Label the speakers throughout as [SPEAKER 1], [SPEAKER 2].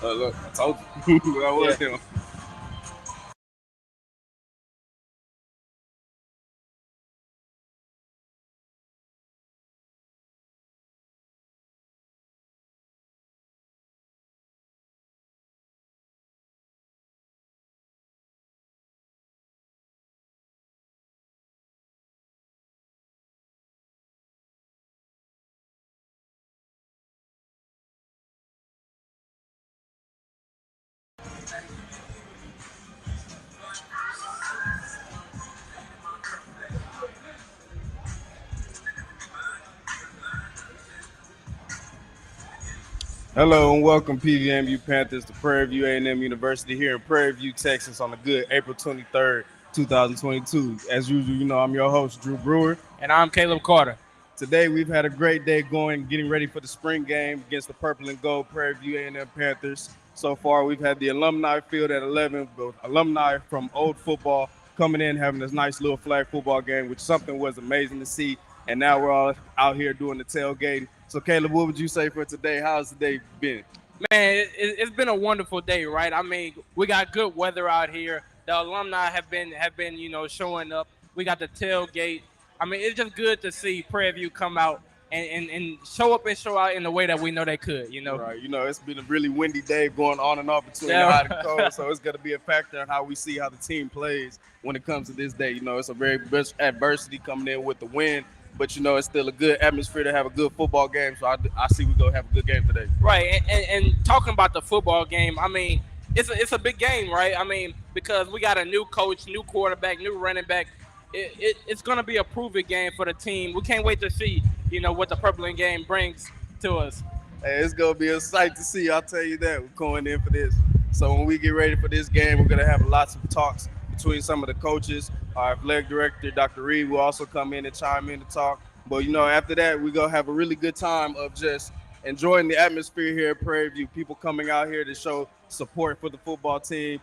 [SPEAKER 1] Look, I told you. I was him. Hello and welcome PVAMU Panthers to Prairie View A&M University here in Prairie View, Texas on a good April 23rd, 2022. As usual, you know I'm your host, Drew Brewer.
[SPEAKER 2] And I'm Caleb Carter.
[SPEAKER 1] Today we've had a great day getting ready for the spring game against the Purple and Gold Prairie View A&M Panthers. So far, we've had the alumni field at 11, but alumni from old football coming in, having this nice little flag football game, which something was amazing to see. And now we're all out here doing the tailgating. So, Caleb, what would you say for today? How's the day been?
[SPEAKER 2] Man, it's been a wonderful day, right? I mean, we got good weather out here. The alumni have been showing up. We got the tailgate. I mean, it's just good to see Prairie View come out and show up and show out in the way that we know they could,
[SPEAKER 1] Right. It's been a really windy day going on and off between the hot and cold. So it's going to be a factor in how we see how the team plays when it comes to this day. It's a very big adversity coming in with the win. But, it's still a good atmosphere to have a good football game. So I see we're going to have a good game today.
[SPEAKER 2] Right. And talking about the football game, I mean, it's a big game, right? I mean, because we got a new coach, new quarterback, new running back. It's going to be a prove-it game for the team. We can't wait to see, what the Purple and game brings to us.
[SPEAKER 1] Hey, it's going to be a sight to see. I'll tell you that. We're going in for this. So when we get ready for this game, we're going to have lots of talks between some of the coaches. Our athletic director, Dr. Reed, will also come in and chime in to talk. But, after that, we're going to have a really good time of just enjoying the atmosphere here at Prairie View. People coming out here to show support for the football team.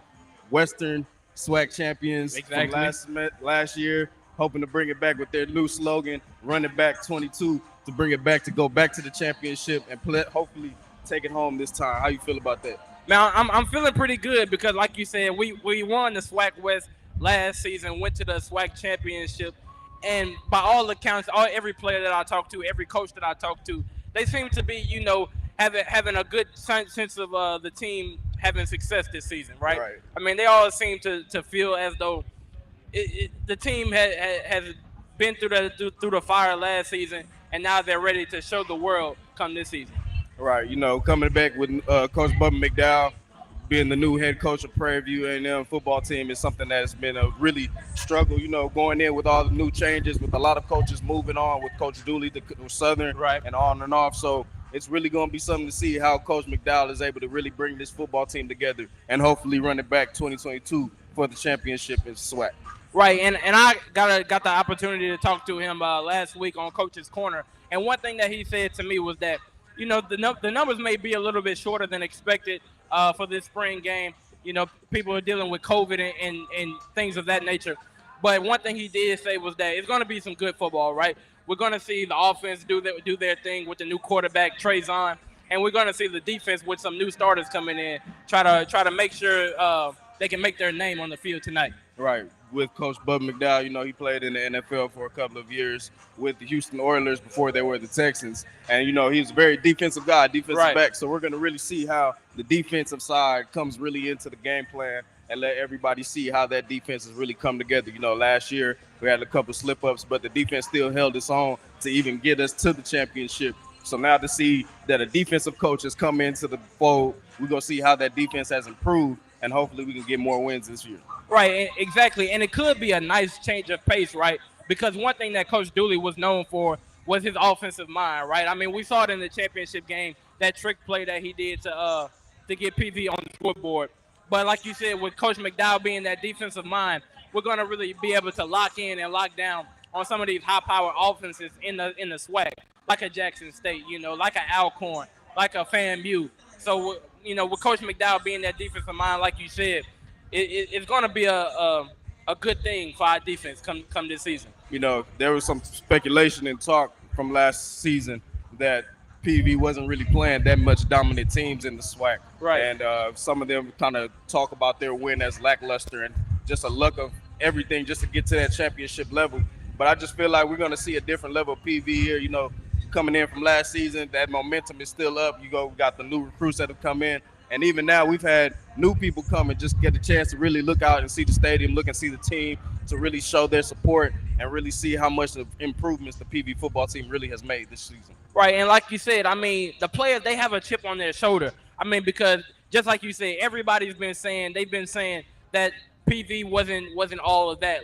[SPEAKER 1] Western SWAC champions from last year, hoping to bring it back with their new slogan, Run It Back 22, to bring it back, to go back to the championship and hopefully take it home this time. How you feel about that?
[SPEAKER 2] Now, I'm feeling pretty good because, like you said, we won the SWAC West last season, went to the SWAC championship, and by all accounts, every player that I talked to, every coach that I talked to, they seem to be, having a good sense of the team having success this season, right? I mean, they all seem to feel as though the team has been through the fire last season, and now they're ready to show the world come this season.
[SPEAKER 1] Right, coming back with Coach Bubba McDowell being the new head coach of Prairie View A&M football team is something that's been a really struggle, going in with all the new changes, with a lot of coaches moving on, with Coach Dooley to Southern,
[SPEAKER 2] right,
[SPEAKER 1] and on and off. So it's really going to be something to see how Coach McDowell is able to really bring this football team together and hopefully run it back 2022 for the championship in SWAC.
[SPEAKER 2] Right, and I got the opportunity to talk to him last week on Coach's Corner, and one thing that he said to me was that, the numbers may be a little bit shorter than expected for this spring game. People are dealing with COVID and things of that nature. But one thing he did say was that it's going to be some good football, right? We're going to see the offense do their thing with the new quarterback, Trezon, and we're going to see the defense with some new starters coming in, try to make sure they can make their name on the field tonight.
[SPEAKER 1] Right. With Coach Bubba McDowell, he played in the NFL for a couple of years with the Houston Oilers before they were the Texans. And, he's a very defensive guy, defensive back. So we're going to really see how the defensive side comes really into the game plan and let everybody see how that defense has really come together. Last year we had a couple slip-ups, but the defense still held its own to even get us to the championship. So now to see that a defensive coach has come into the fold, we're going to see how that defense has improved, and hopefully we can get more wins this year.
[SPEAKER 2] Right, exactly. And it could be a nice change of pace, right? Because one thing that Coach Dooley was known for was his offensive mind, right? I mean, we saw it in the championship game, that trick play that he did to get PV on the scoreboard. But like you said, with Coach McDowell being that defensive mind, we're going to really be able to lock in and lock down on some of these high-powered offenses in the SWAC, like a Jackson State, like an Alcorn, like a FAMU. So, with Coach McDowell being that defensive mind, like you said, it's going to be a good thing for our defense come this season.
[SPEAKER 1] There was some speculation and talk from last season that PV wasn't really playing that much dominant teams in the SWAC.
[SPEAKER 2] Right.
[SPEAKER 1] And some of them kind of talk about their win as lackluster and just a luck of everything just to get to that championship level. But I just feel like we're going to see a different level of PV here. You know, coming in from last season, that momentum is still up. We got the new recruits that have come in. And even now, we've had new people come and just get a chance to really look out and see the stadium, look and see the team, to really show their support and really see how much of improvements the PV football team really has made this season.
[SPEAKER 2] Right, and like you said, I mean, the players, they have a chip on their shoulder. I mean, because just like you said, everybody's been saying, they've been saying that PV wasn't all of that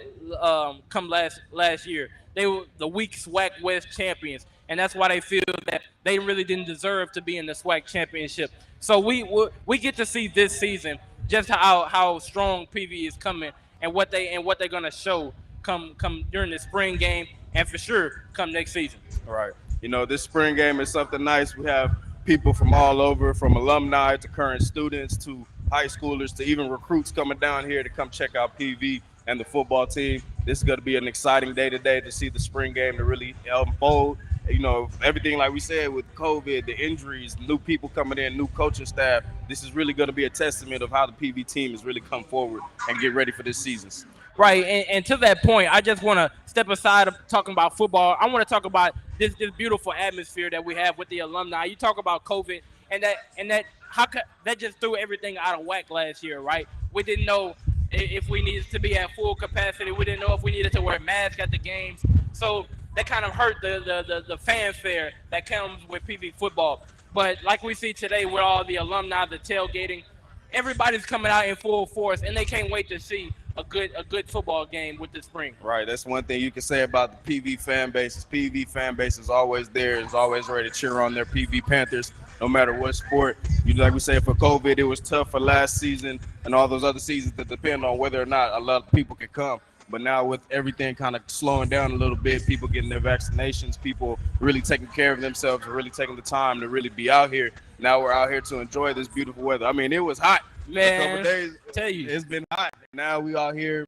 [SPEAKER 2] come last year. They were the weak SWAC West champions, and that's why they feel that they really didn't deserve to be in the SWAC championship. So we get to see this season just how strong PV is coming and what they're gonna show come during the spring game and for sure come next season.
[SPEAKER 1] Right. You know, this spring game is something nice. We have people from all over, from alumni to current students to high schoolers to even recruits coming down here to come check out PV and the football team. This is going to be an exciting day today to see the spring game to really unfold. You know, everything like we said with COVID, the injuries, new people coming in, new coaching staff. This is really going to be a testament of how the PV team has really come forward and get ready for this season.
[SPEAKER 2] Right, and to that point, I just want to step aside of talking about football. I want to talk about this beautiful atmosphere that we have with the alumni. You talk about COVID, and that how could that just threw everything out of whack last year, right? We didn't know if we needed to be at full capacity. We didn't know if we needed to wear masks at the games. So that kind of hurt the fanfare that comes with PV football. But like we see today with all the alumni, the tailgating, everybody's coming out in full force, and they can't wait to see a good football game with the spring.
[SPEAKER 1] Right, that's one thing you can say about the PV fan base. PV fan base is always there, is always ready to cheer on their PV Panthers, no matter what sport. Like we said, for COVID, it was tough for last season and all those other seasons that depend on whether or not a lot of people can come. But now with everything kind of slowing down a little bit, people getting their vaccinations, people really taking care of themselves and really taking the time to really be out here. Now we're out here to enjoy this beautiful weather. I mean, it was hot.
[SPEAKER 2] Man,
[SPEAKER 1] a couple days,
[SPEAKER 2] tell you,
[SPEAKER 1] it's been hot. Now we out here.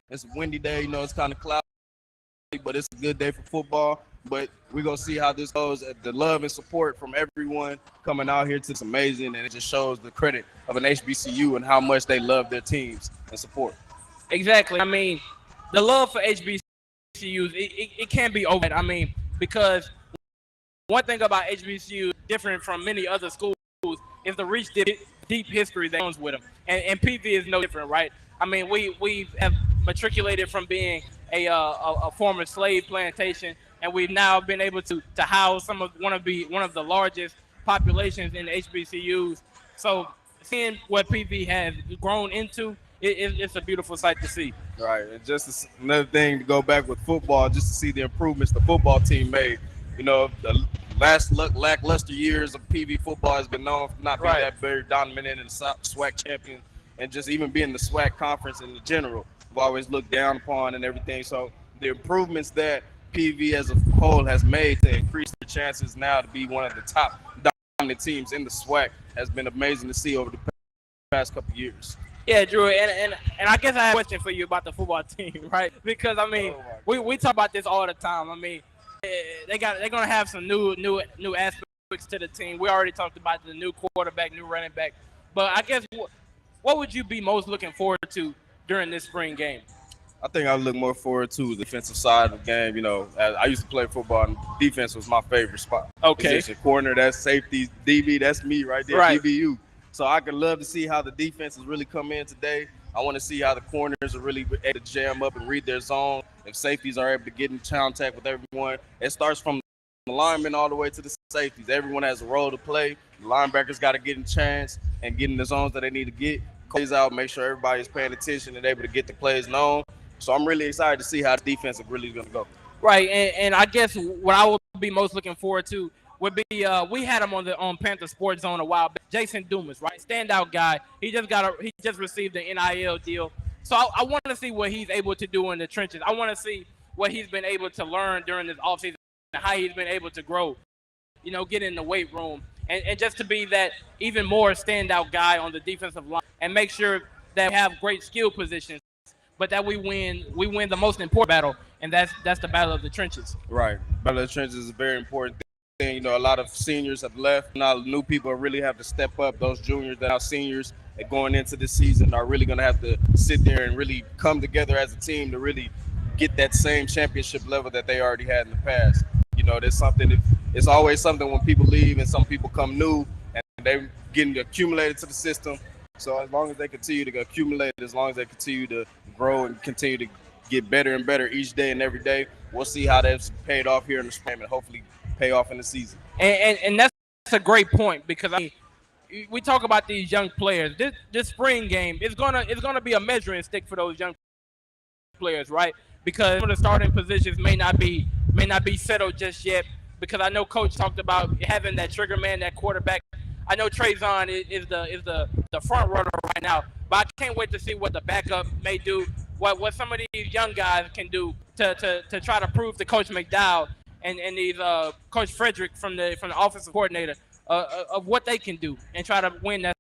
[SPEAKER 1] It's a windy day. You know, it's kind of cloudy, but it's a good day for football. But we're going to see how this goes. The love and support from everyone coming out here, it's amazing, and it just shows the credit of an HBCU and how much they love their teams and support.
[SPEAKER 2] Exactly. I mean, the love for HBCUs, it can't be over. I mean, because one thing about HBCUs different from many other schools is the rich deep history that comes with them. And PV is no different, right? I mean, we have matriculated from being a former slave plantation, and we've now been able to house one of the largest populations in HBCUs. So seeing what PV has grown into, it's a beautiful sight to see.
[SPEAKER 1] Right, and just another thing to go back with football, just to see the improvements the football team made. You know, the last lackluster years of PV football has been known for not being that very dominant in the SWAC champion, and just even being the SWAC conference in general. We've always looked down upon and everything. So the improvements that PV as a whole has made to increase their chances now to be one of the top dominant teams in the SWAC has been amazing to see over the past couple of years.
[SPEAKER 2] Yeah, Drew, and I guess I have a question for you about the football team, right? Because I mean, we talk about this all the time. I mean, they're gonna have some new aspects to the team. We already talked about the new quarterback, new running back, but I guess what would you be most looking forward to during this spring game?
[SPEAKER 1] I think I look more forward to the defensive side of the game. You know, I used to play football, and defense was my favorite spot.
[SPEAKER 2] Okay.
[SPEAKER 1] Position. Corner, that's safety. DB, that's me right there.
[SPEAKER 2] Right.
[SPEAKER 1] DBU. So I could love to see how the defenses really come in today. I want to see how the corners are really able to jam up and read their zone. If safeties are able to get in contact with everyone, it starts from the linemen all the way to the safeties. Everyone has a role to play. The linebackers got to get in chance and get in the zones that they need to get. Plays out, make sure everybody's paying attention and able to get the plays known. So I'm really excited to see how the defense is really going to go.
[SPEAKER 2] Right, and I guess what I would be most looking forward to would be we had him on Panther Sports Zone a while back. Jason Dumas, right, standout guy. He just received an NIL deal. So I want to see what he's able to do in the trenches. I want to see what he's been able to learn during this offseason and how he's been able to grow. You know, get in the weight room and just to be that even more standout guy on the defensive line and make sure that we have great skill positions, but that we win the most important battle, and that's the battle of the trenches.
[SPEAKER 1] Right, battle of the trenches is a very important thing. You know, a lot of seniors have left. Now new people really have to step up. Those juniors that are seniors and going into this season are really going to have to sit there and really come together as a team to really get that same championship level that they already had in the past. You know, there's something. It's always something when people leave and some people come new and they're getting accumulated to the system. So as long as they continue to accumulate, as long as they continue to grow and continue to get better and better each day and every day, we'll see how that's paid off here in the spring and hopefully pay off in the season.
[SPEAKER 2] And that's a great point because I mean, we talk about these young players. This spring game is gonna be a measuring stick for those young players, right? Because some of the starting positions may not be settled just yet. Because I know Coach talked about having that trigger man, that quarterback. I know Trayvon is the front runner right now, but I can't wait to see what the backup may do. What some of these young guys can do to try to prove to Coach McDowell and these Coach Frederick from the offensive coordinator of what they can do and try to win that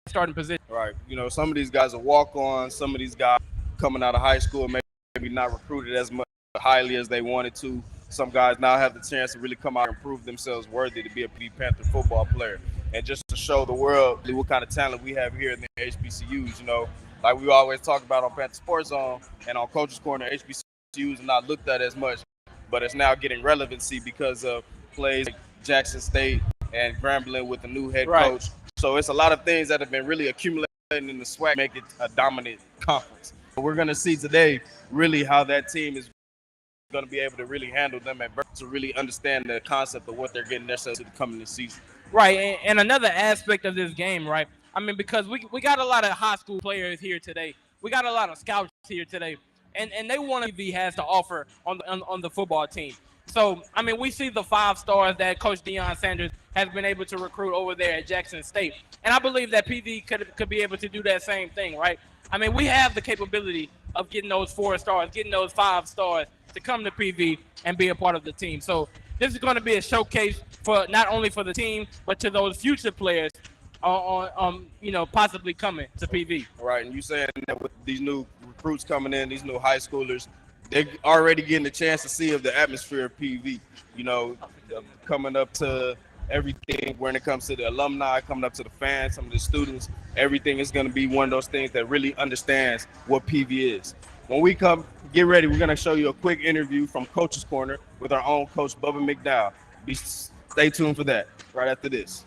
[SPEAKER 2] starting position.
[SPEAKER 1] Right. You know, some of these guys are walk-on. Some of these guys coming out of high school maybe not recruited as much highly as they wanted to. Some guys now have the chance to really come out and prove themselves worthy to be a Panther football player, and just to show the world what kind of talent we have here in the HBCUs. You know, like we always talk about on Panther Sports Zone and on Coach's Corner, HBCUs are not looked at as much, but it's now getting relevancy because of plays like Jackson State and Grambling with the new head
[SPEAKER 2] Right.
[SPEAKER 1] coach. So it's a lot of things that have been really accumulating in the SWAC make it a dominant conference. We're going to see today really how that team is going to be able to really handle them at birth to really understand the concept of what they're getting themselves to come in this season.
[SPEAKER 2] Right, and another aspect of this game, right? I mean, because we got a lot of high school players here today. We got a lot of scouts here today, and they want to be has to offer on the football team. So, I mean, we see the 5 stars that Coach Deion Sanders has been able to recruit over there at Jackson State, and I believe that PV could be able to do that same thing, right? I mean, we have the capability of getting those 4 stars, getting those 5 stars to come to PV and be a part of the team. So this is going to be a showcase for not only for the team but to those future players possibly coming to PV.
[SPEAKER 1] Right, and you saying that with these new recruits coming in, these new high schoolers, they're already getting a chance to see of the atmosphere of PV. You know, coming up to everything when it comes to the alumni, coming up to the fans, some of the students, everything is going to be one of those things that really understands what PV is. When we come, get ready, we're going to show you a quick interview from Coach's Corner with our own coach, Bubba McDowell. Stay tuned for that right after this.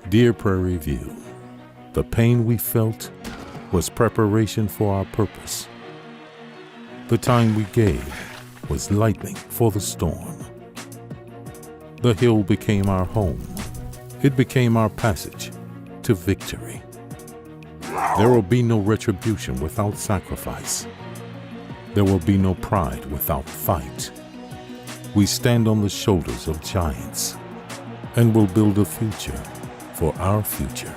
[SPEAKER 3] Dear Prairie View, the pain we felt was preparation for our purpose. The time we gave was lightning for the storm. The hill became our home. It became our passage to victory. There will be no retribution without sacrifice. There will be no pride without fight. We stand on the shoulders of giants and will build a future for our future.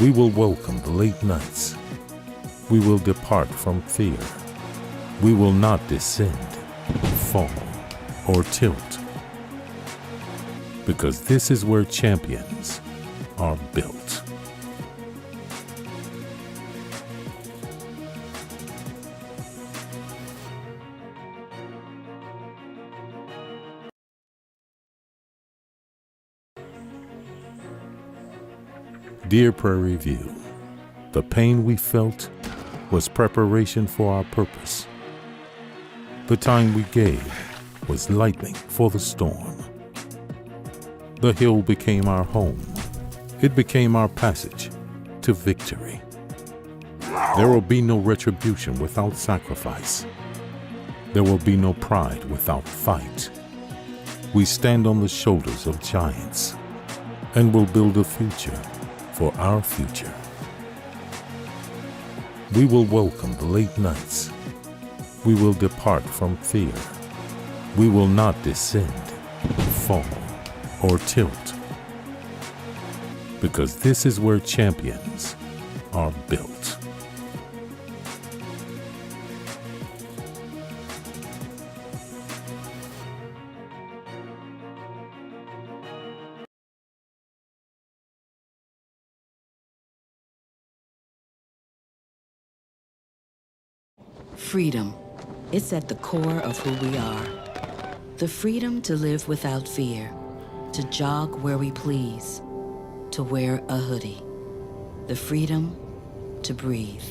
[SPEAKER 3] We will welcome the late nights. We will depart from fear. We will not descend, fall, or tilt. Because this is where champions are built. Dear Prairie View, the pain we felt was preparation for our purpose. The time we gave was lightning for the storm. The hill became our home. It became our passage to victory. There will be no retribution without sacrifice. There will be no pride without fight. We stand on the shoulders of giants and will build a future for our future. We will welcome the late nights. We will depart from fear. We will not descend, fall, or tilt. Because this is where champions are built.
[SPEAKER 4] Freedom. It's at the core of who we are. The freedom to live without fear, to jog where we please, to wear a hoodie. The freedom to breathe.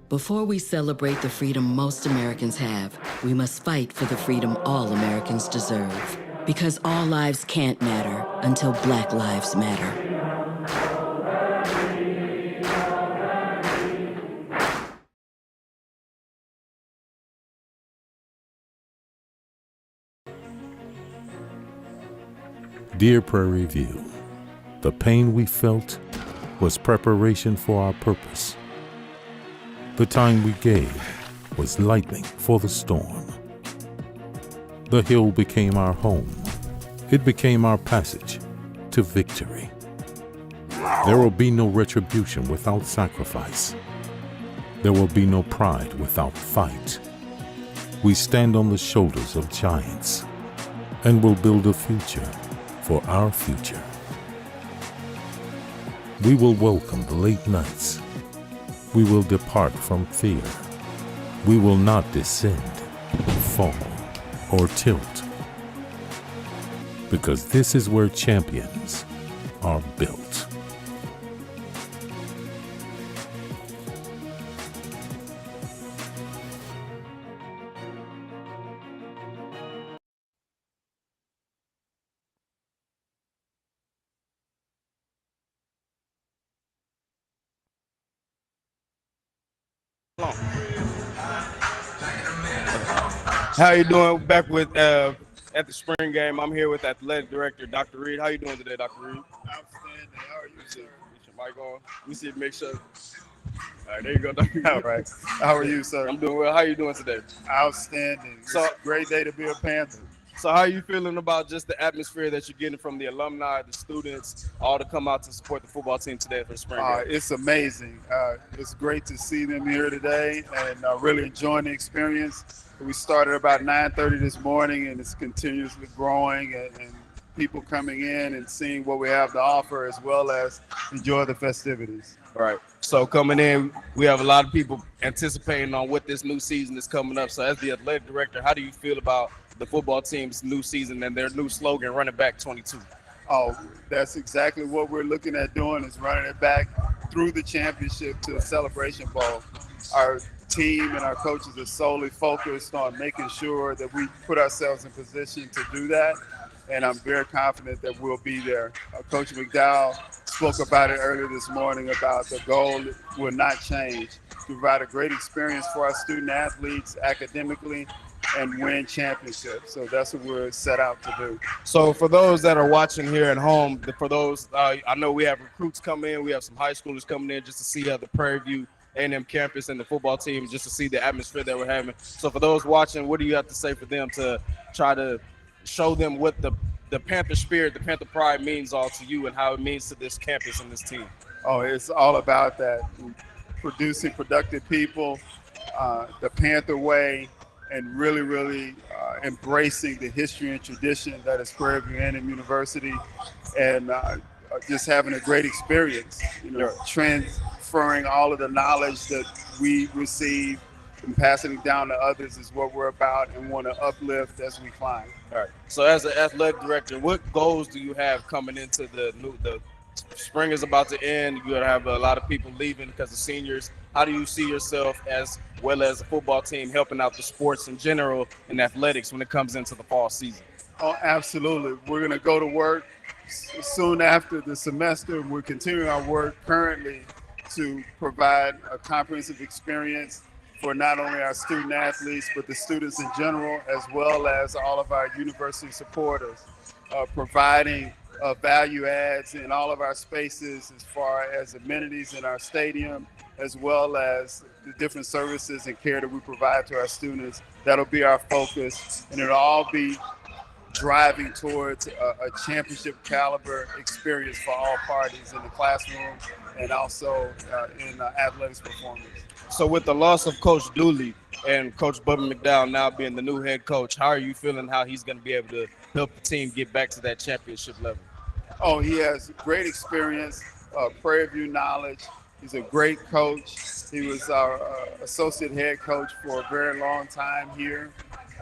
[SPEAKER 4] Before we celebrate the freedom most Americans have, we must fight for the freedom all Americans deserve. Because all lives can't matter until Black lives matter.
[SPEAKER 3] Dear Prairie View, the pain we felt was preparation for our purpose. The time we gave was lightning for the storm. The hill became our home. It became our passage to victory. There will be no retribution without sacrifice. There will be no pride without fight. We stand on the shoulders of giants and will build a future for our future. We will welcome the late nights. We will depart from fear. We will not descend, fall, or tilt. Because this is where champions are built.
[SPEAKER 1] How you doing? Back with at the spring game. I'm here with athletic director Dr. Reed. How you doing today, Dr. Reed?
[SPEAKER 5] Outstanding. How are you, sir?
[SPEAKER 1] Get your mic on. We see. Make sure. All right, there you go, Dr. Reed.
[SPEAKER 5] All right. How are you, sir?
[SPEAKER 1] I'm doing well. How you doing today?
[SPEAKER 5] Outstanding.
[SPEAKER 1] So-
[SPEAKER 5] It's a great day to be a Panther.
[SPEAKER 1] So how are you feeling about just the atmosphere that you're getting from the alumni, the students, all to come out to support the football team today for the spring game?
[SPEAKER 5] It's amazing. It's great to see them here today and really enjoying the experience. We started about 9:30 this morning, and it's continuously growing and people coming in and seeing what we have to offer, as well as enjoy the festivities.
[SPEAKER 1] All right. So coming in, we have a lot of people anticipating on what this new season is coming up. So as the athletic director, how do you feel about the football team's new season and their new slogan, Running Back 22?
[SPEAKER 5] Oh, that's exactly what we're looking at doing, is running it back through the championship to the Celebration Bowl. Our team and our coaches are solely focused on making sure that we put ourselves in position to do that. and I'm very confident that we'll be there. Coach McDowell spoke about it earlier this morning about the goal will not change, to provide a great experience for our student athletes academically and win championships. So that's what we're set out to do.
[SPEAKER 1] So for those that are watching here at home, for those, I know we have recruits coming in, we have some high schoolers coming in just to see the Prairie View A&M campus and the football team, just to see the atmosphere that we're having. So for those watching, what do you have to say for them to try to show them what the Panther spirit, the Panther pride means all to you and how it means to this campus and this team?
[SPEAKER 5] Oh, it's all about that, producing productive people, the Panther way, and really embracing the history and tradition that is Prairie View A&M University, and just having a great experience, transferring all of the knowledge that we receive and passing it down to others is what we're about, and want to uplift as we climb.
[SPEAKER 1] All right. So as an athletic director, what goals do you have coming into the spring is about to end? You're gonna have a lot of people leaving because of seniors. How do you see yourself, as well as the football team, helping out the sports in general and athletics when it comes into the fall season?
[SPEAKER 5] Oh, absolutely. We're going to go to work soon after the semester. We're continuing our work currently to provide a comprehensive experience for not only our student athletes, but the students in general, as well as all of our university supporters, providing value adds in all of our spaces as far as amenities in our stadium, as well as the different services and care that we provide to our students. That'll be our focus, and it'll all be driving towards a championship caliber experience for all parties in the classroom and also in athletics performance.
[SPEAKER 1] So with the loss of Coach Dooley and Coach Bubba McDowell now being the new head coach, how are you feeling how he's going to be able to help the team get back to that championship level?
[SPEAKER 5] Oh, he has great experience, Prairie View knowledge. He's a great coach. He was our associate head coach for a very long time here,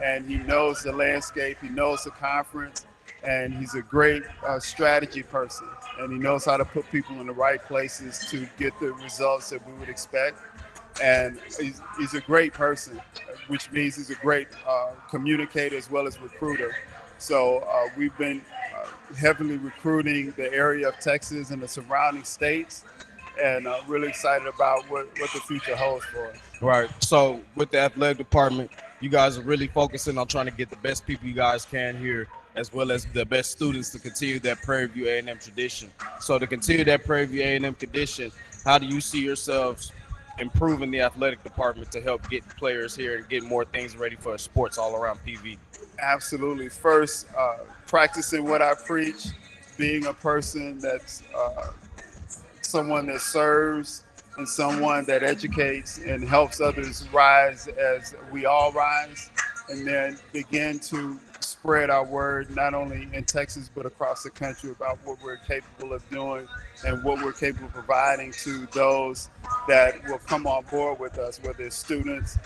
[SPEAKER 5] and he knows the landscape, he knows the conference, and he's a great strategy person, and he knows how to put people in the right places to get the results that we would expect. And he's a great person, which means he's a great communicator as well as recruiter. So we've been heavily recruiting the area of Texas and the surrounding states, and really excited about what the future holds for us.
[SPEAKER 1] Right. So with the athletic department, you guys are really focusing on trying to get the best people you guys can here, as well as the best students to continue that Prairie View A&M tradition. So to continue that Prairie View A&M tradition, how do you see yourselves improving the athletic department to help get players here and get more things ready for sports all around PV?
[SPEAKER 5] Absolutely. First, practicing what I preach, being a person that's someone that serves and someone that educates and helps others rise as we all rise, and then begin to spread our word not only in Texas but across the country about what we're capable of doing and what we're capable of providing to those that will come on board with us, whether it's students,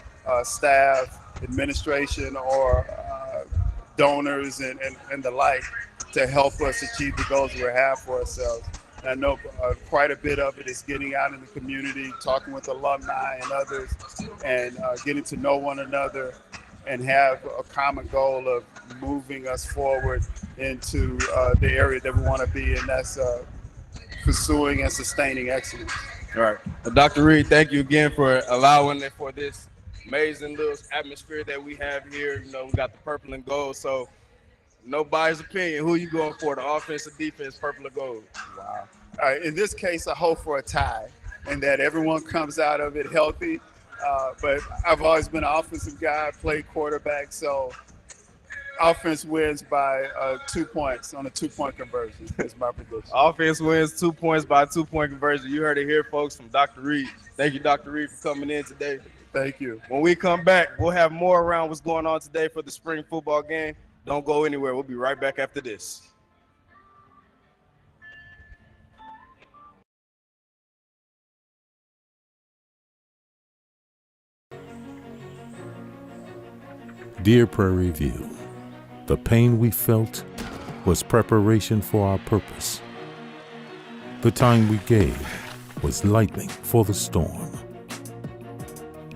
[SPEAKER 5] staff, administration, or donors and the like, to help us achieve the goals we have for ourselves. And I know quite a bit of it is getting out in the community, talking with alumni and others, and getting to know one another and have a common goal of moving us forward into the area that we want to be, and that's pursuing and sustaining excellence.
[SPEAKER 1] All right. Well, Dr. Reed, thank you again for allowing it for this amazing little atmosphere that we have here. You know, we got the purple and gold, so nobody's opinion. Who are you going for, the offense or defense, purple or gold?
[SPEAKER 5] Wow. All right, in this case, I hope for a tie and that everyone comes out of it healthy. But I've always been an offensive guy, played quarterback, so offense wins by 2 points on a 2-point conversion. That's my prediction.
[SPEAKER 1] Offense wins 2 points by a 2-point conversion. You heard it here, folks, from Dr. Reed. Thank you, Dr. Reed, for coming in today.
[SPEAKER 5] Thank you.
[SPEAKER 1] When we come back, we'll have more around what's going on today for the spring football game. Don't go anywhere. We'll be right back after this.
[SPEAKER 3] Dear Prairie View, the pain we felt was preparation for our purpose. The time we gave was lightning for the storm.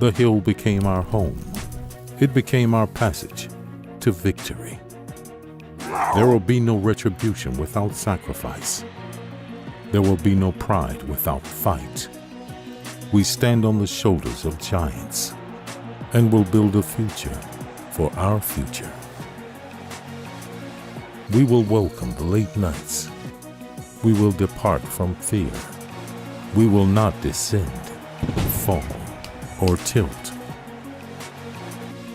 [SPEAKER 3] The hill became our home. It became our passage to victory. There will be no retribution without sacrifice. There will be no pride without fight. We stand on the shoulders of giants and will build a future for our future. We will welcome the late nights. We will depart from fear. We will not descend, fall, or tilt.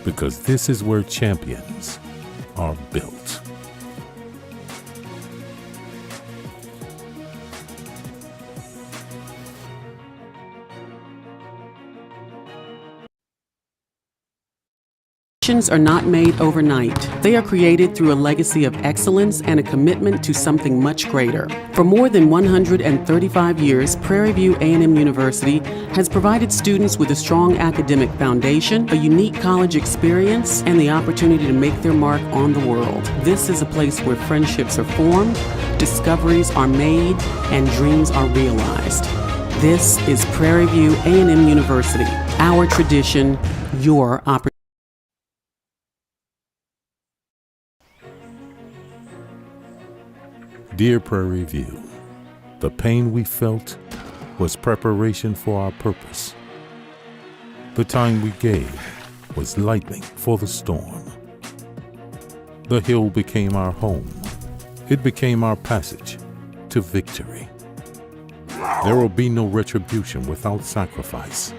[SPEAKER 3] Because this is where champions are built.
[SPEAKER 6] Champions are not made overnight. They are created through a legacy of excellence and a commitment to something much greater. For more than 135 years, Prairie View A&M University has provided students with a strong academic foundation, a unique college experience, and the opportunity to make their mark on the world. This is a place where friendships are formed, discoveries are made, and dreams are realized. This is Prairie View A&M University. Our tradition, your opportunity.
[SPEAKER 3] Dear Prairie View, the pain we felt was preparation for our purpose. The time we gave was lightning for the storm. The hill became our home. It became our passage to victory. There will be no retribution without sacrifice.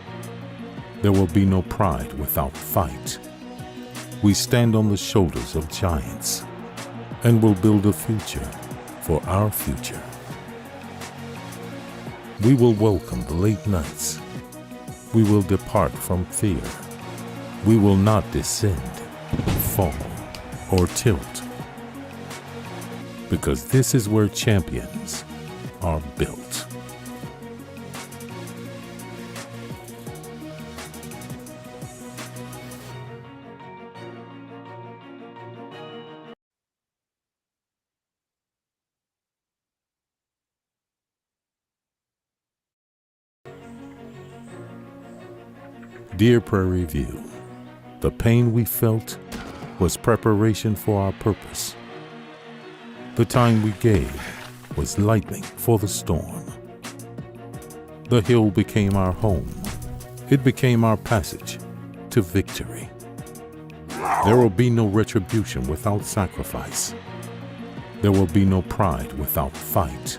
[SPEAKER 3] There will be no pride without fight. We stand on the shoulders of giants and will build a future for our future. We will welcome the late nights. We will depart from fear. We will not descend, fall, or tilt. Because this is where champions are built. Dear Prairie View, the pain we felt was preparation for our purpose. The time we gave was lightning for the storm. The hill became our home. It became our passage to victory. There will be no retribution without sacrifice. There will be no pride without fight.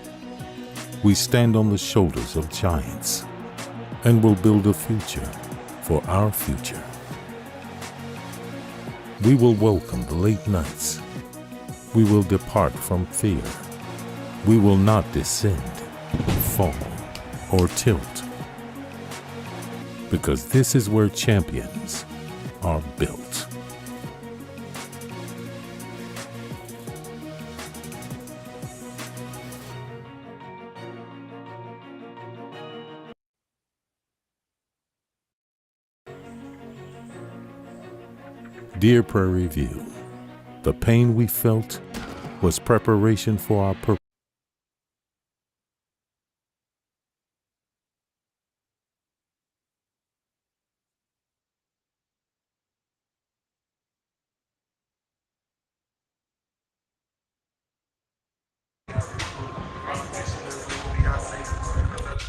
[SPEAKER 3] We stand on the shoulders of giants and will build a future for our future. We will welcome the late nights. We will depart from fear. We will not descend, fall, or tilt. Because this is where champions are built. Dear Prairie View, the pain we felt was preparation for our purpose.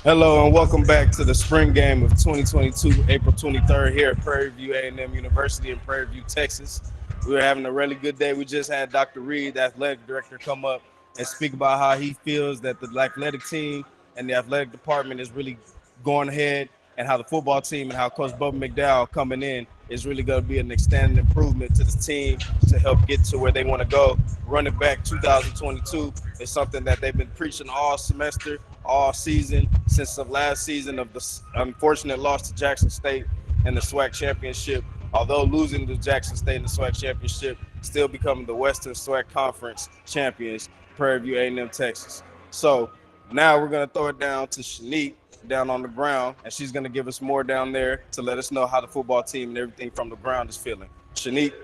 [SPEAKER 1] Hello and welcome back to the spring game of 2022, April 23rd here at Prairie View A&M University in Prairie View, Texas. We were having a really good day. We just had Dr. Reed, the athletic director, come up and speak about how he feels that the athletic team and the athletic department is really going ahead, and how the football team and how Coach Bubba McDowell coming in is really going to be an extended improvement to the team to help get to where they want to go. Running back 2022 is something that they've been preaching all semester, all season, since the last season of the unfortunate loss to Jackson State and the SWAC championship. Although losing to Jackson State in the SWAC championship, still becoming the Western SWAC Conference champions, Prairie View A&M Texas. So now we're going to throw it down to Shanique down on the ground, and she's going to give us more down there to let us know how the football team and everything from the ground is feeling. Shanique.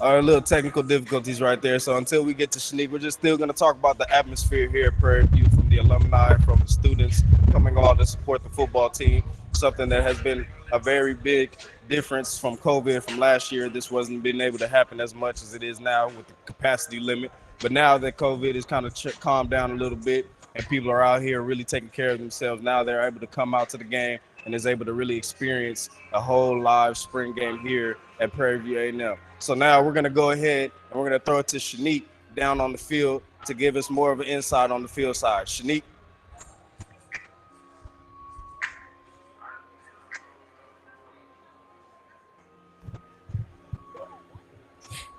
[SPEAKER 1] Our little technical difficulties right there. So until we get to Shanique, we're just still going to talk about the atmosphere here at Prairie View, from the alumni, from the students coming on to support the football team. Something that has been a very big difference from COVID from last year. This wasn't been able to happen as much as it is now with the capacity limit. But now that COVID is kind of calmed down a little bit and people are out here really taking care of themselves, now they're able to come out to the game and is able to really experience a whole live spring game here at Prairie View A&M. So now we're going to go ahead and we're going to throw it to Shanique down on the field to give us more of an insight on the field side. Shanique.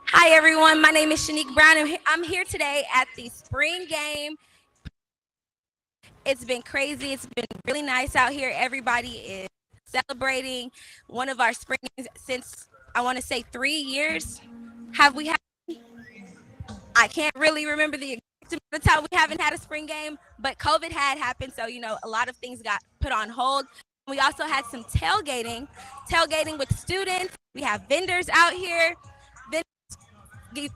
[SPEAKER 7] Hi, everyone. My name is Shanique Brown, and I'm here today at the spring game. It's been crazy. It's been really nice out here. Everybody is celebrating one of our spring games since, I want to say, 3 years. Have we had? I can't really remember the exact amount of time we haven't had a spring game, but COVID had happened, so a lot of things got put on hold. We also had some tailgating with students. We have vendors out here,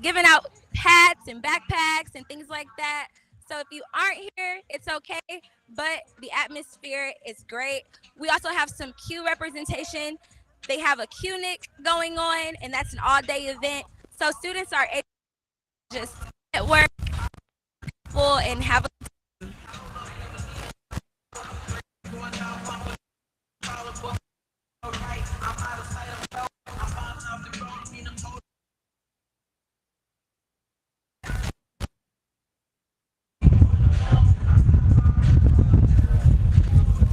[SPEAKER 7] giving out hats and backpacks and things like that. So if you aren't here, it's okay, but the atmosphere is great. We also have some Q representation. They have a Q-Nick going on, and that's an all-day event. So students are able to just network and have a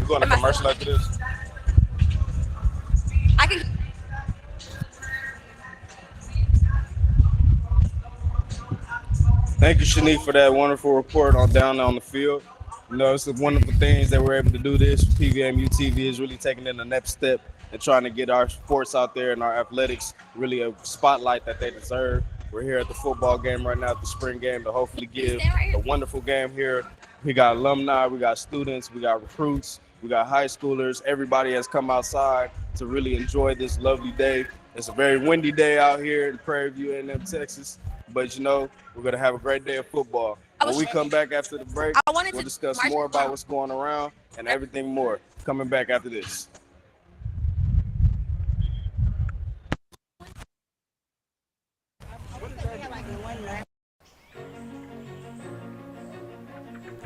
[SPEAKER 1] We're going to commercial after this.
[SPEAKER 7] I can.
[SPEAKER 1] Thank you, Shanique, for that wonderful report on down on the field. It's one of the things that we're able to do this. PVAMU-TV is really taking it the next step and trying to get our sports out there and our athletics really a spotlight that they deserve. We're here at the football game right now, at the spring game, to hopefully give a wonderful game here. We got alumni, we got students, we got recruits, we got high schoolers. Everybody has come outside to really enjoy this lovely day. It's a very windy day out here in Prairie View, A&M, Texas. But we're going to have a great day of football. When we come back after the break, we'll discuss more about what's going around and everything more. Coming back after this.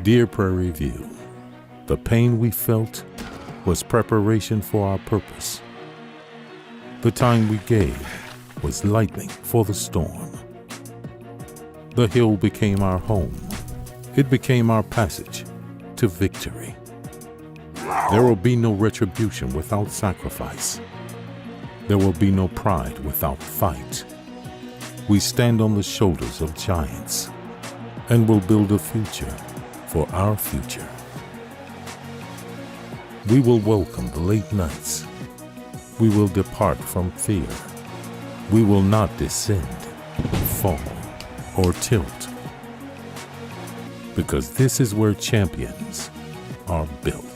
[SPEAKER 3] Dear Prairie View, the pain we felt was preparation for our purpose. The time we gave was lightning for the storm. The hill became our home. It became our passage to victory. There will be no retribution without sacrifice. There will be no pride without fight. We stand on the shoulders of giants and will build a future for our future. We will welcome the late nights. We will depart from fear. We will not descend, fall, or tilt. Because this is where champions are built.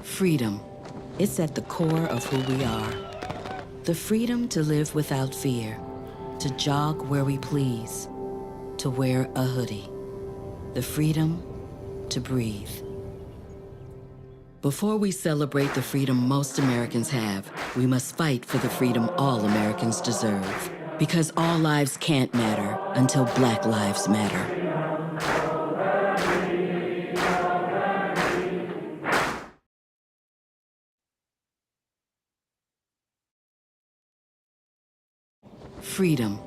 [SPEAKER 4] Freedom. It's at the core of who we are. The freedom to live without fear, to jog where we please, to wear a hoodie. The freedom to breathe. Before we celebrate the freedom most Americans have, we must fight for the freedom all Americans deserve. Because all lives can't matter until Black lives matter. Freedom.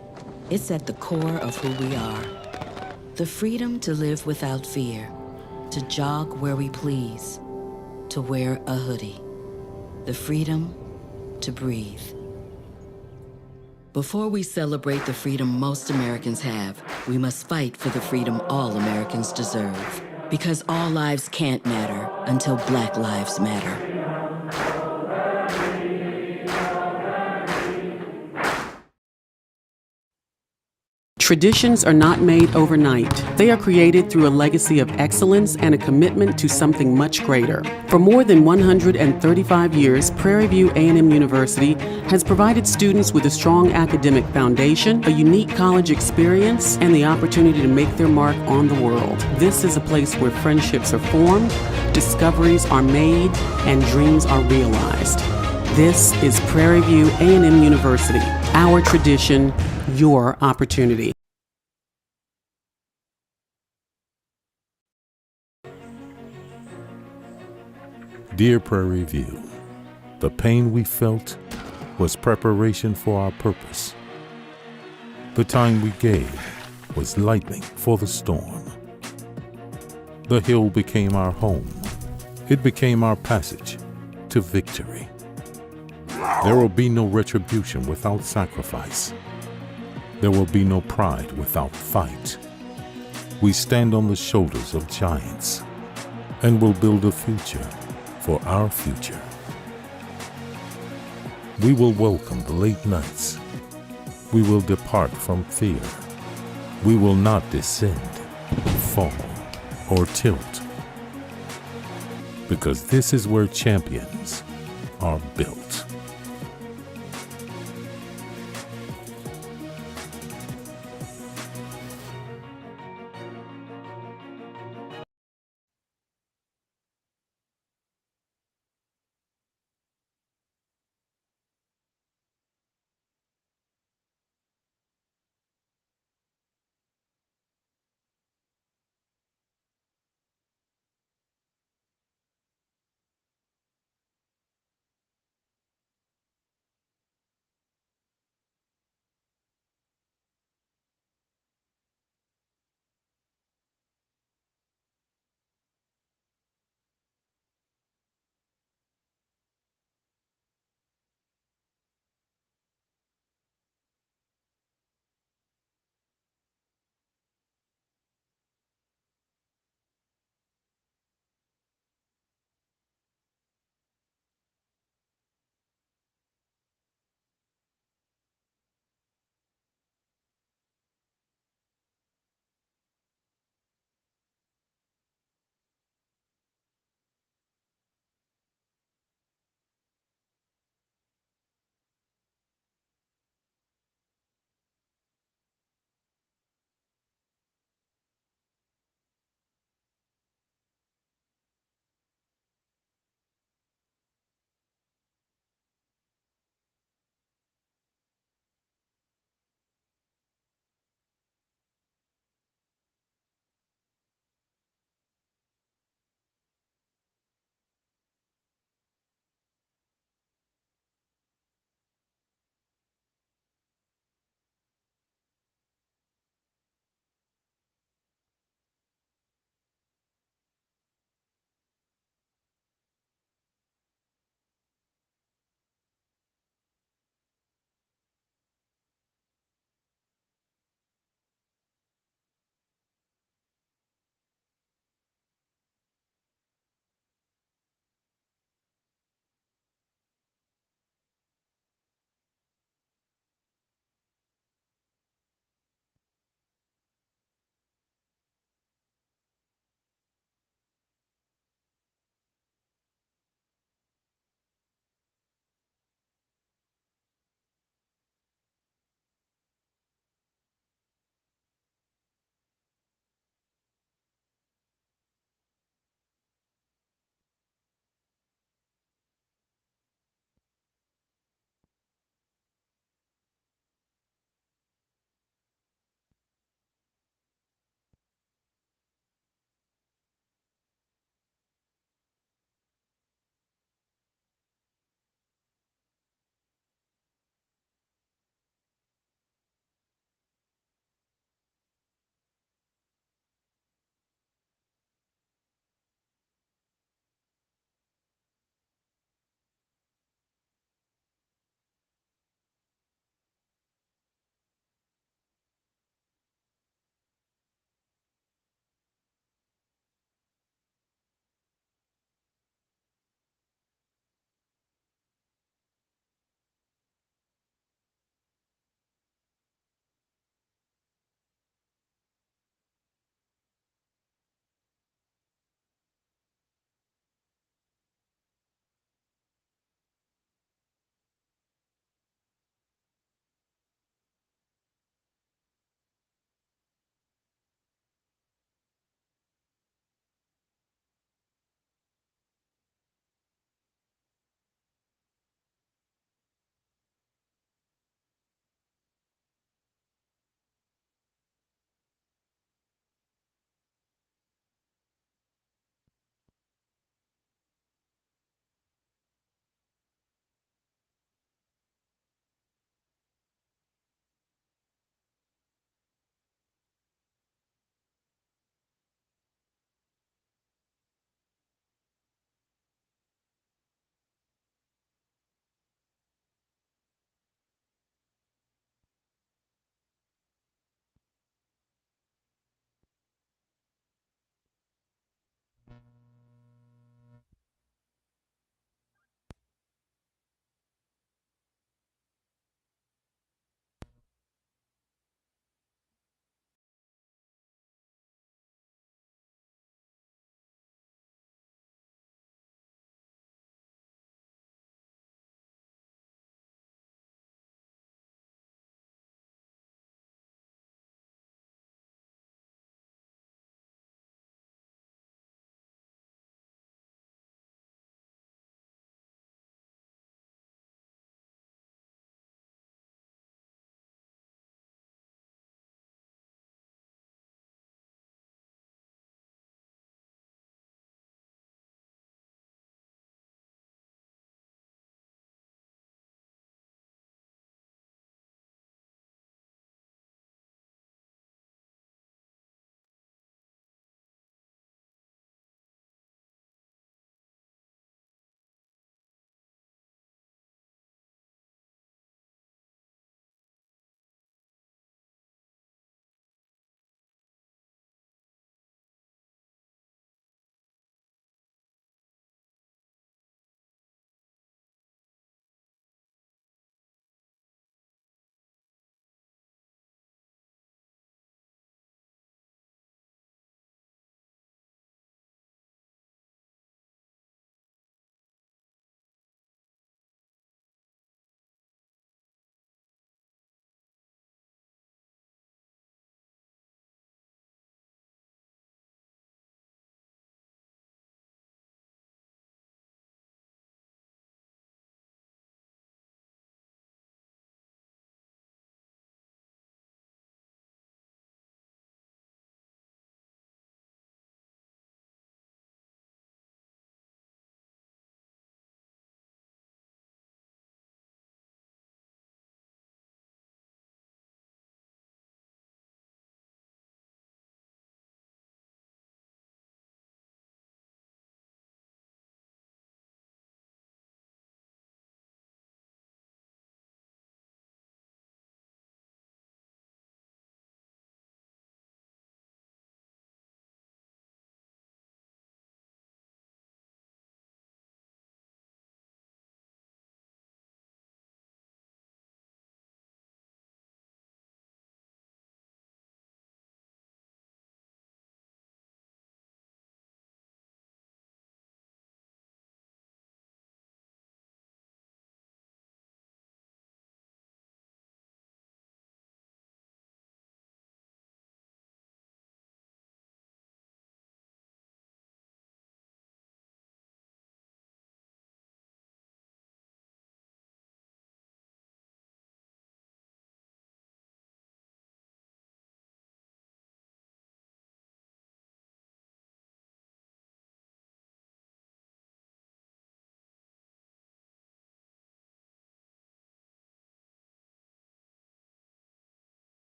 [SPEAKER 4] It's at the core of who we are. The freedom to live without fear, to jog where we please, to wear a hoodie. The freedom to breathe. Before we celebrate the freedom most Americans have, we must fight for the freedom all Americans deserve. Because all lives can't matter until Black lives matter.
[SPEAKER 6] Traditions are not made overnight. They are created through a legacy of excellence and a commitment to something much greater. For more than 135 years, Prairie View A&M University has provided students with a strong academic foundation, a unique college experience, and the opportunity to make their mark on the world. This is a place where friendships are formed, discoveries are made, and dreams are realized. This is Prairie View A&M University. Our tradition, your opportunity.
[SPEAKER 3] Dear Prairie View, the pain we felt was preparation for our purpose. The time we gave was lightning for the storm. The hill became our home. It became our passage to victory. There will be no retribution without sacrifice. There will be no pride without fight. We stand on the shoulders of giants and will build a future for our future. We will welcome the late nights. We will depart from fear. We will not descend, fall, or tilt. Because this is where champions are built.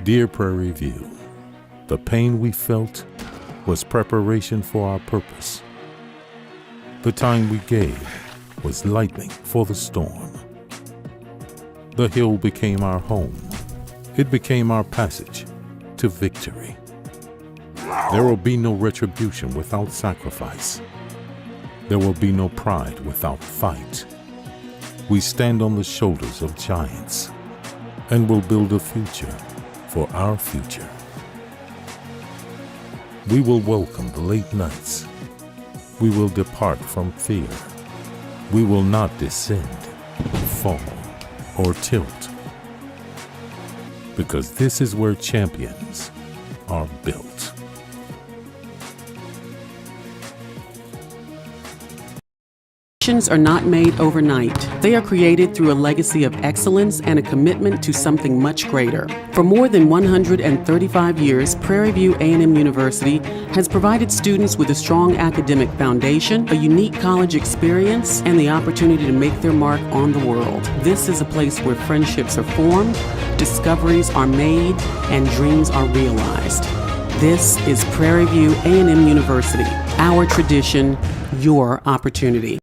[SPEAKER 3] Dear Prairie View, the pain we felt was preparation for our purpose. The time we gave was lightning for the storm. The hill became our home. It became our passage to victory. There will be no retribution without sacrifice. There will be no pride without fight. We stand on the shoulders of giants and will build a future for our future. We will welcome the late nights. We will depart from fear. We will not descend, fall, or tilt. Because this is where champions are built.
[SPEAKER 6] Are not made overnight. They are created through a legacy of excellence and a commitment to something much greater. For more than 135 years, Prairie View A&M University has provided students with a strong academic foundation, a unique college experience, and the opportunity to make their mark on the world. This is a place where friendships are formed, discoveries are made, and dreams are realized. This is Prairie View A&M University. Our tradition, your opportunity.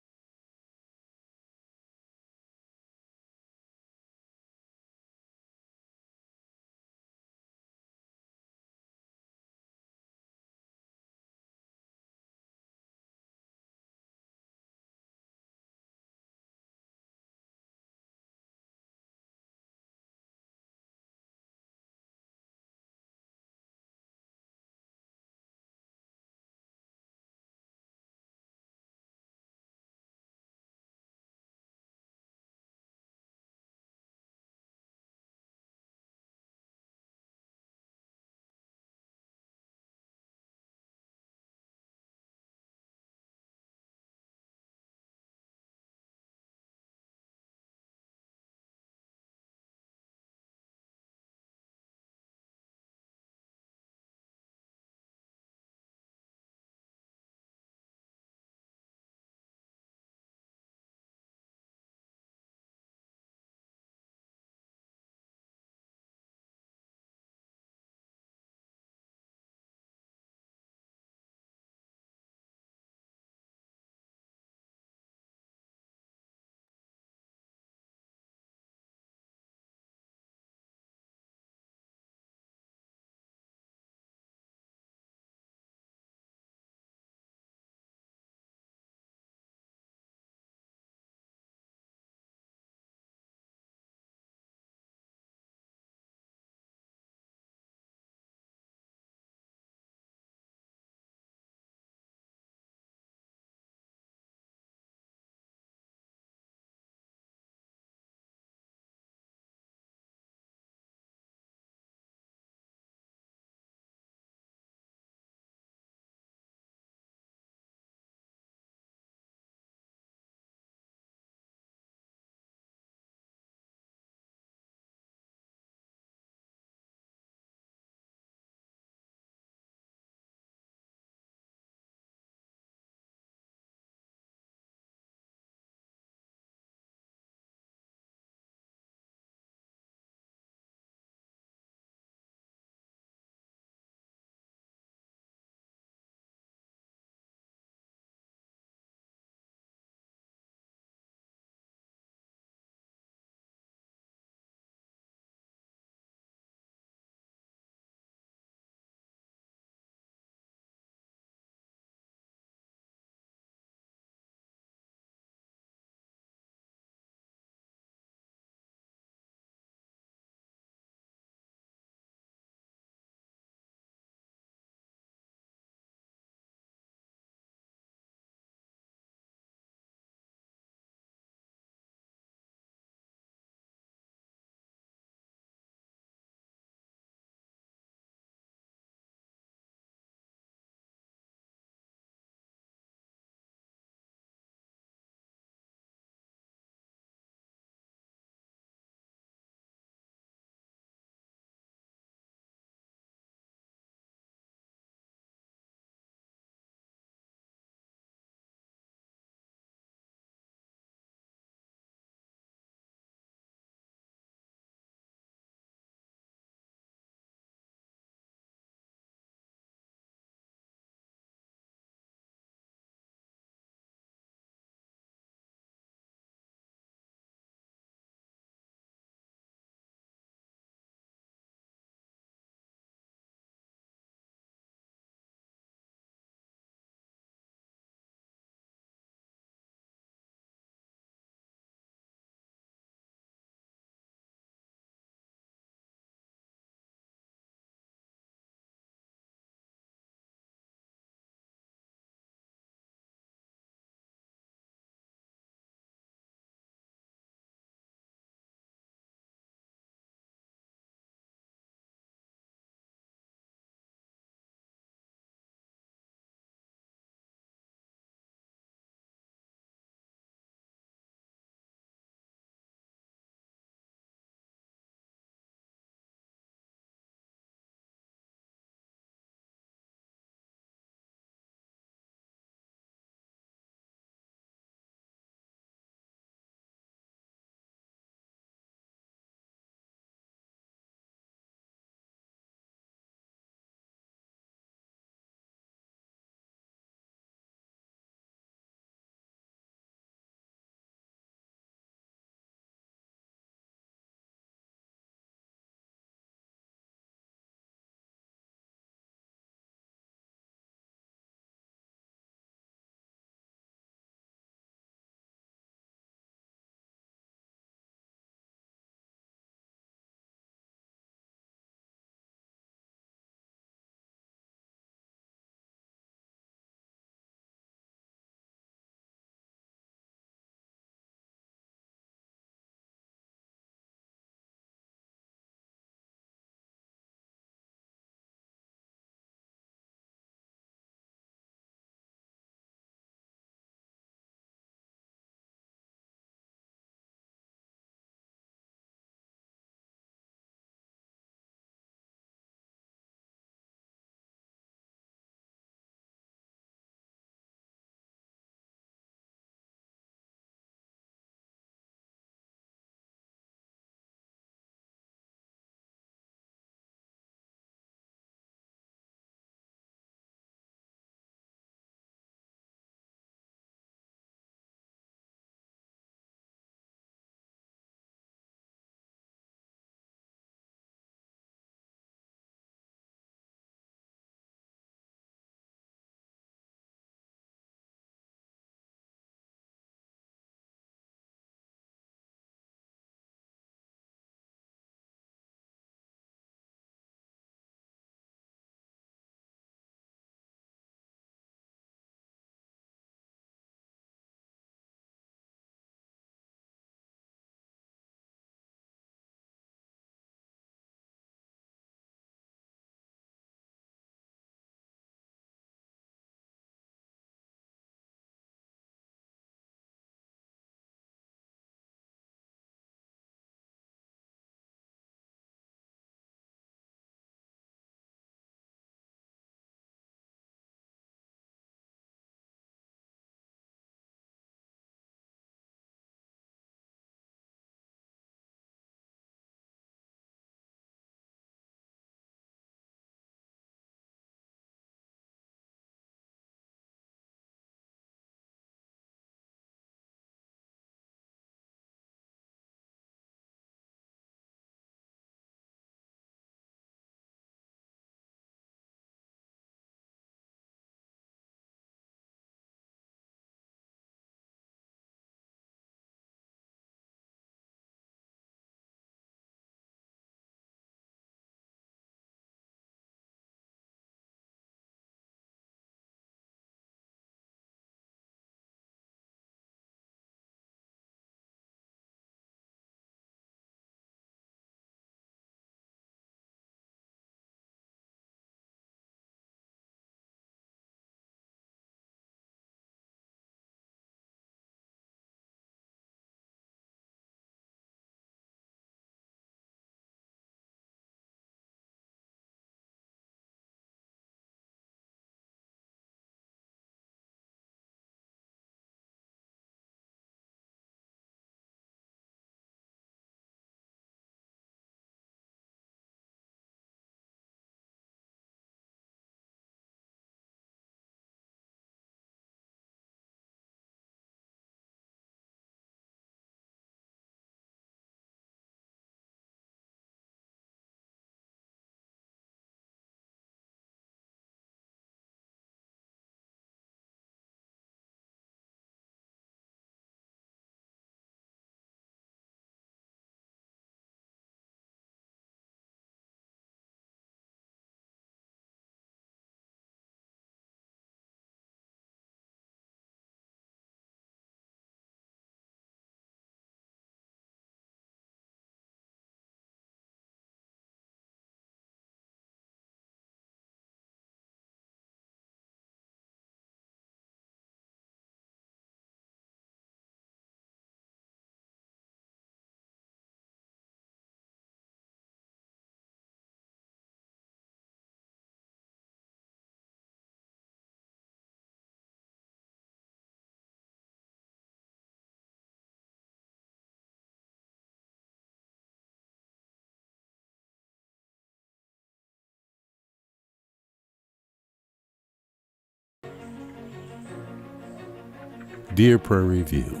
[SPEAKER 3] Dear Prairie View,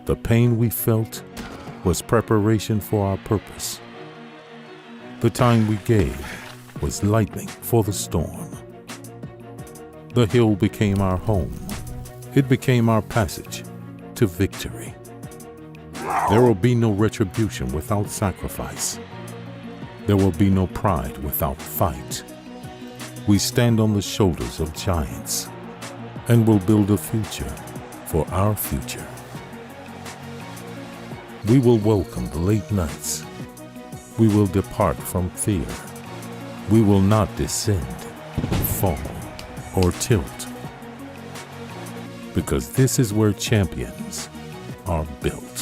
[SPEAKER 3] the pain we felt was preparation for our purpose. The time we gave was lightning for the storm. The hill became our home. It became our passage to victory. There will be no retribution without sacrifice. There will be no pride without fight. We stand on the shoulders of giants and will build a future for our future. We will welcome the late nights. We will depart from fear. We will not descend, fall, or tilt. Because this is where champions are built.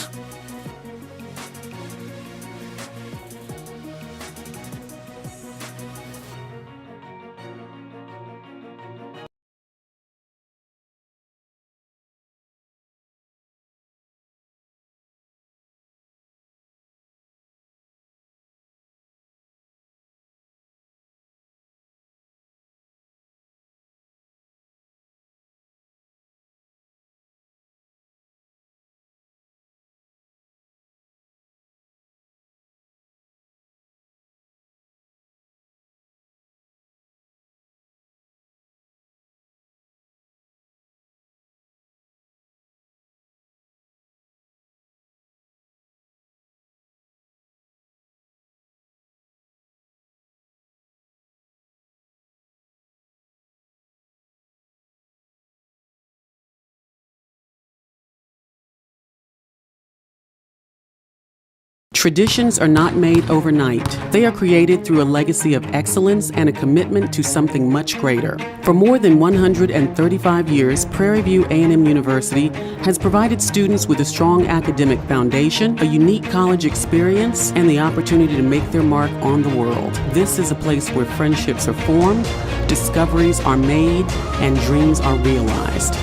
[SPEAKER 6] Traditions are not made overnight. They are created through a legacy of excellence and a commitment to something much greater. For more than 135 years, Prairie View A&M University has provided students with a strong academic foundation, a unique college experience, and the opportunity to make their mark on the world. This is a place where friendships are formed, discoveries are made, and dreams are realized.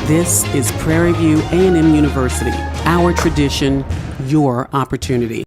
[SPEAKER 6] This is Prairie View A&M University. Our tradition, your opportunity.